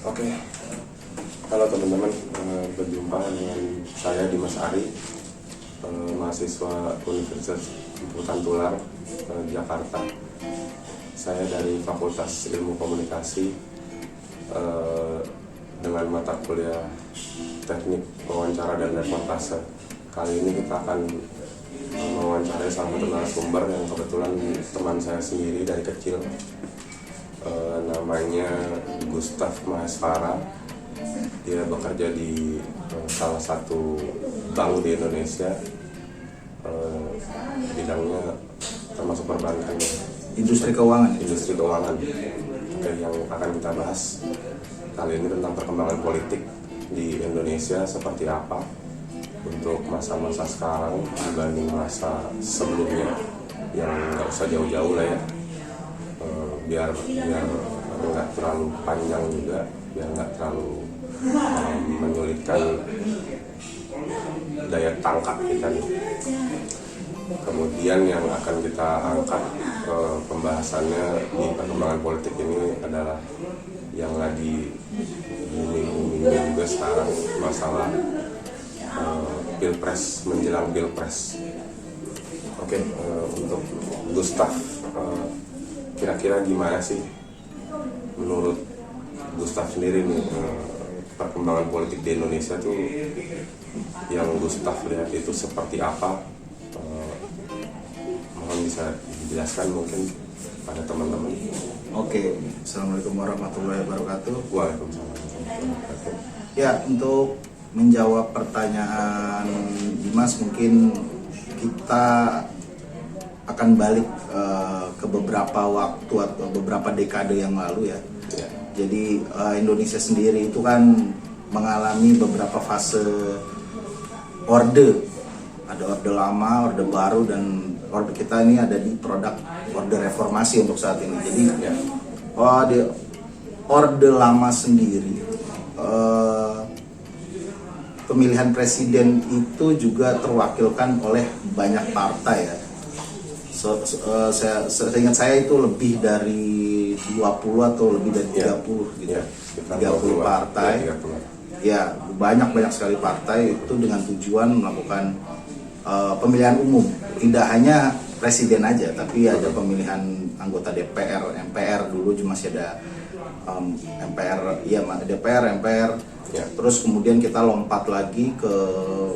Oke, halo teman-teman, berjumpa dengan saya Dimas Ari, mahasiswa Universitas Putan Tular, Jakarta. Saya dari Fakultas Ilmu Komunikasi dengan mata kuliah Teknik Wawancara dan Reportase. Kali ini kita akan mewawancarai salah satu narasumber yang kebetulan teman saya sendiri dari kecil. Namanya Gustav Mahesvara. Dia bekerja di salah satu bank di Indonesia, bidangnya termasuk perbankan, industri keuangan. Oke, yang akan kita bahas kali ini tentang perkembangan politik di Indonesia seperti apa untuk masa-masa sekarang dibanding masa sebelumnya, yang nggak usah jauh-jauh lah ya. Biar nggak terlalu panjang juga, biar nggak terlalu menyulitkan daya tangkap kita nih. Kemudian yang akan kita angkat pembahasannya di perkembangan politik ini adalah yang lagi booming juga sekarang, masalah pilpres, menjelang pilpres. Oke, untuk Gustav, kira-kira gimana sih menurut Gustav sendiri nih perkembangan politik di Indonesia tuh, yang Gustav lihat itu seperti apa? Mohon bisa dijelaskan mungkin pada teman-teman. Oke, Assalamualaikum warahmatullahi wabarakatuh. Waalaikumsalam warahmatullahi wabarakatuh. Ya, untuk menjawab pertanyaan Dimas, mungkin kita akan balik ke beberapa waktu atau beberapa dekade yang lalu ya. Jadi Indonesia sendiri itu kan mengalami beberapa fase orde. Ada orde lama, orde baru, dan orde kita ini ada di produk orde reformasi untuk saat ini. Jadi di orde lama sendiri, pemilihan presiden itu juga terwakilkan oleh banyak partai ya. Seingat saya itu lebih dari 20 atau lebih dari 30 gitu. 30 partai. Ya, banyak sekali partai itu dengan tujuan melakukan pemilihan umum. Tidak hanya presiden aja, tapi ada pemilihan anggota DPR, MPR, dulu masih ada MPR, DPR, MPR. Terus kemudian kita lompat lagi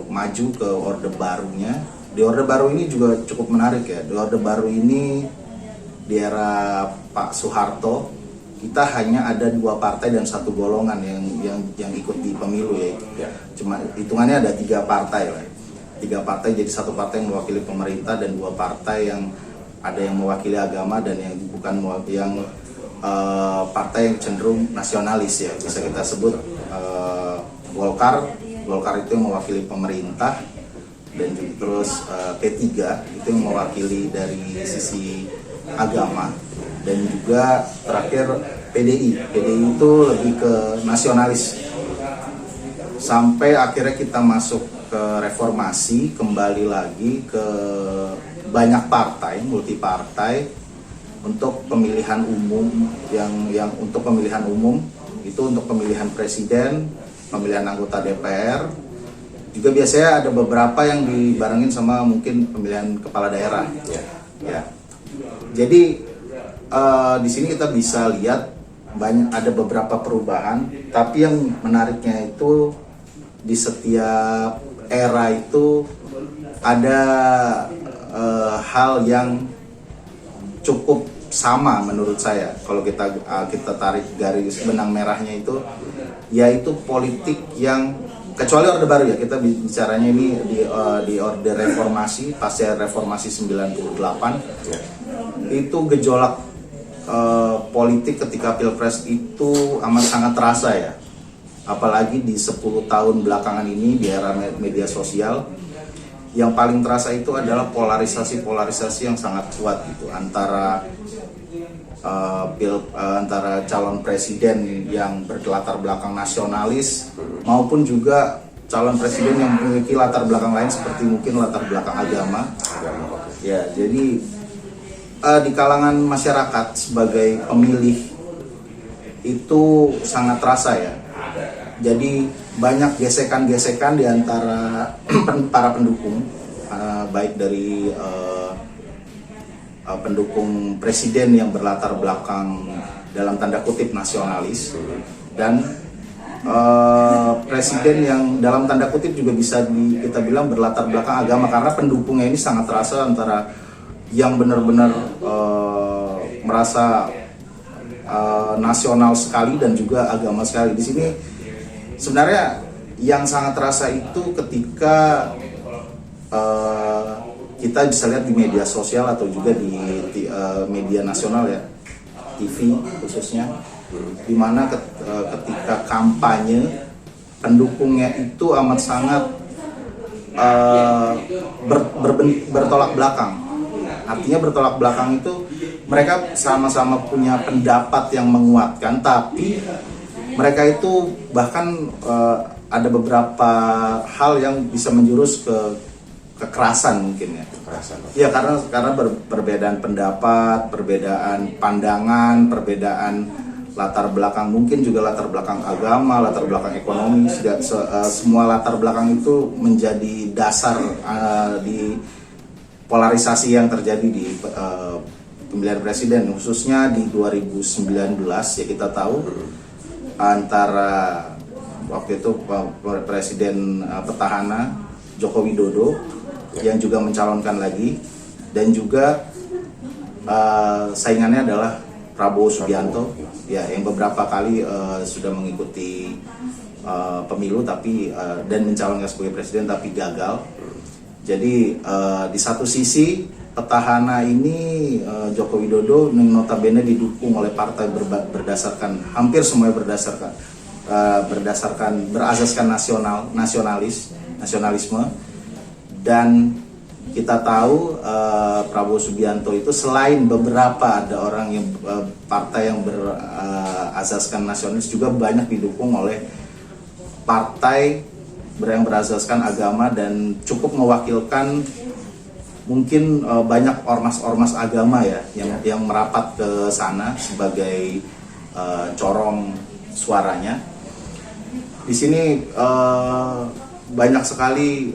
maju ke orde barunya. Di orde baru ini juga cukup menarik ya. Di orde baru ini di era Pak Soeharto, kita hanya ada 2 partai dan 1 golongan yang ikut di pemilu ya. Cuma hitungannya ada 3 partai lah. 3 partai, jadi 1 partai yang mewakili pemerintah dan 2 partai yang ada yang mewakili agama dan yang bukan partai yang cenderung nasionalis ya. Bisa kita sebut Golkar itu yang mewakili pemerintah, dan terus P3 itu yang mewakili dari sisi agama, dan juga terakhir PDI itu lebih ke nasionalis. Sampai akhirnya kita masuk ke reformasi, kembali lagi ke banyak partai, multi partai untuk pemilihan umum, yang untuk pemilihan umum itu untuk pemilihan presiden, pemilihan anggota DPR. Juga biasanya ada beberapa yang dibarengin sama mungkin pemilihan kepala daerah. Ya. Jadi di sini kita bisa lihat ada beberapa perubahan, tapi yang menariknya itu di setiap era itu ada hal yang cukup sama menurut saya. Kalau kita tarik garis benang merahnya itu, yaitu politik yang, kecuali orde baru ya, kita bicaranya ini di orde reformasi, pasca reformasi 98, itu gejolak politik ketika pilpres itu amat sangat terasa ya. Apalagi di 10 tahun belakangan ini di era media sosial, yang paling terasa itu adalah polarisasi yang sangat kuat gitu antara antara calon presiden yang berlatar belakang nasionalis maupun juga calon presiden yang memiliki latar belakang lain seperti mungkin latar belakang agama. Ya, jadi di kalangan masyarakat sebagai pemilih itu sangat terasa ya. Jadi banyak gesekan-gesekan di antara para pendukung, baik dari pendukung presiden yang berlatar belakang dalam tanda kutip nasionalis, dan presiden yang dalam tanda kutip juga bisa kita bilang berlatar belakang agama, karena pendukungnya ini sangat terasa antara yang benar-benar merasa nasional sekali dan juga agama sekali. Di sini sebenarnya yang sangat terasa itu ketika kita bisa lihat di media sosial atau juga di media nasional ya, TV khususnya, di mana ketika kampanye pendukungnya itu amat sangat bertolak belakang. Artinya bertolak belakang itu mereka sama-sama punya pendapat yang menguatkan, tapi mereka itu bahkan ada beberapa hal yang bisa menjurus ke kekerasan mungkin ya. Kekerasan. Ya karena perbedaan pendapat, perbedaan pandangan, perbedaan latar belakang, mungkin juga latar belakang agama, latar belakang ekonomi, semua latar belakang itu menjadi dasar di polarisasi yang terjadi di pemilihan presiden, khususnya di 2019 ya. Kita tahu antara waktu itu presiden petahana Joko Widodo yang juga mencalonkan lagi, dan juga saingannya adalah Prabowo Subianto ya, yang beberapa kali sudah mengikuti pemilu tapi dan mencalonkan sebagai presiden tapi gagal. Jadi di satu sisi petahana ini Joko Widodo notabene didukung oleh partai berdasarkan hampir semuanya berasaskan nasionalisme, dan kita tahu Prabowo Subianto itu selain beberapa ada orang yang partai yang berasaskan nasionalis, juga banyak didukung oleh partai yang berasaskan agama dan cukup mewakilkan mungkin banyak ormas-ormas agama ya yang merapat ke sana sebagai corong suaranya. Di sini banyak sekali,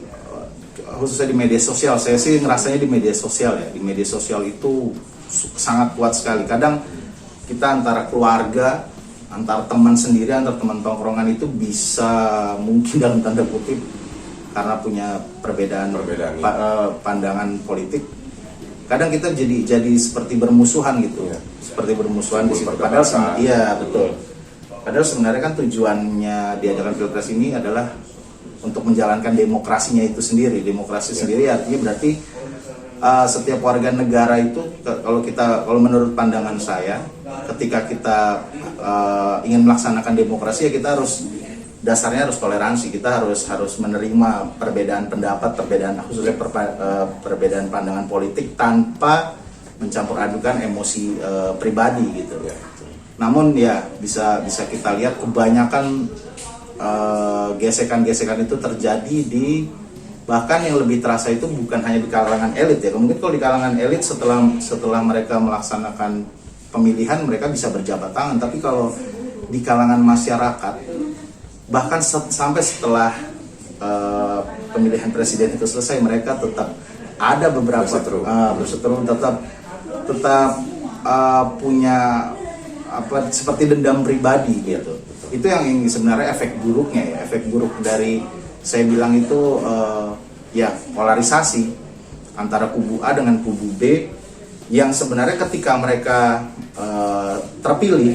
khususnya di media sosial, saya sih ngerasanya di media sosial ya. Di media sosial itu sangat kuat sekali. Kadang kita antara keluarga, antar teman sendiri, antar teman tongkrongan itu bisa mungkin dalam tanda kutip karena punya perbedaan pandangan politik. Kadang kita jadi seperti bermusuhan gitu, ya. Seperti bermusuhan di situ. Padahal iya betul. Padahal sebenarnya kan tujuannya diadakan pilpres ini adalah untuk menjalankan demokrasinya itu sendiri. Demokrasi sendiri artinya berarti setiap warga negara itu, kalau menurut pandangan saya, ketika kita ingin melaksanakan demokrasi ya kita dasarnya harus toleransi. Kita harus menerima perbedaan pendapat, khususnya perbedaan pandangan politik tanpa mencampur adukan emosi pribadi gitu. Namun ya bisa kita lihat kebanyakan gesekan-gesekan itu terjadi bahkan yang lebih terasa itu bukan hanya di kalangan elit ya. Mungkin kalau di kalangan elit setelah mereka melaksanakan pemilihan mereka bisa berjabat tangan, tapi kalau di kalangan masyarakat, bahkan sampai setelah pemilihan presiden itu selesai, mereka tetap ada beberapa berseteru, tetap punya seperti dendam pribadi gitu. Itu yang sebenarnya efek buruknya ya, efek buruk dari, saya bilang itu ya polarisasi antara kubu A dengan kubu B, yang sebenarnya ketika mereka terpilih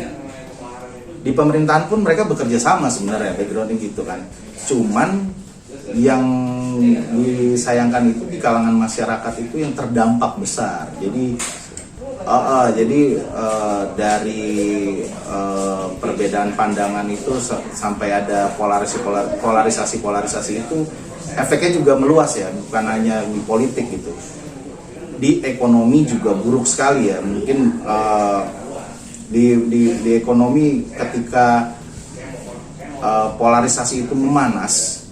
di pemerintahan pun mereka bekerja sama sebenarnya, backgroundnya gitu kan. Cuman yang disayangkan itu di kalangan masyarakat itu yang terdampak besar. Jadi dari perbedaan pandangan itu sampai ada polarisasi itu efeknya juga meluas ya, bukan hanya di politik gitu. Di ekonomi juga buruk sekali ya. Mungkin di ekonomi ketika polarisasi itu memanas,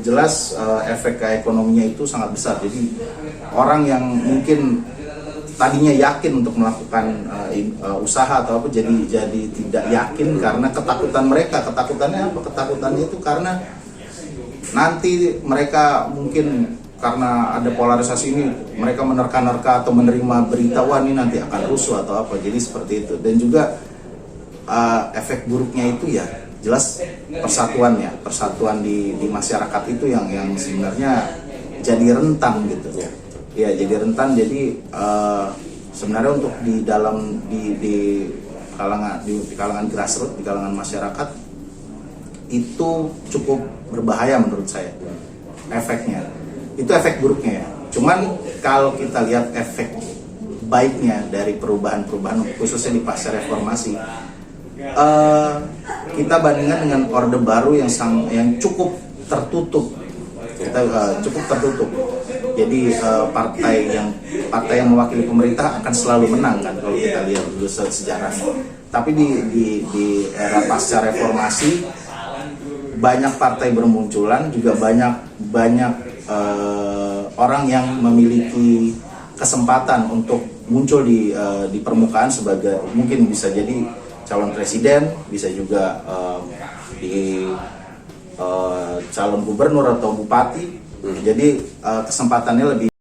jelas efek ke ekonominya itu sangat besar. Jadi orang yang mungkin tadinya yakin untuk melakukan usaha atau apa jadi tidak yakin karena ketakutan mereka. Ketakutannya apa? Ketakutannya itu karena nanti mereka mungkin karena ada polarisasi ini, mereka menerka-nerka atau menerima berita, wah ini nanti akan rusuh atau apa. Jadi seperti itu. Dan juga efek buruknya itu ya jelas persatuan di masyarakat itu yang sebenarnya jadi rentan gitu ya, jadi rentan. Jadi sebenarnya untuk di kalangan grassroots, di kalangan masyarakat itu cukup berbahaya menurut saya efeknya. Itu efek buruknya ya. Cuman kalau kita lihat efek baiknya dari perubahan-perubahan khususnya di pasca reformasi, kita bandingkan dengan Orde Baru yang cukup tertutup. Cukup tertutup. Jadi partai yang mewakili pemerintah akan selalu menang kan kalau kita lihat dulu sejarahnya. Tapi di era pasca reformasi banyak partai bermunculan, juga banyak orang yang memiliki kesempatan untuk muncul di permukaan sebagai, mungkin bisa jadi calon presiden, bisa juga di calon gubernur atau bupati. Jadi kesempatannya lebih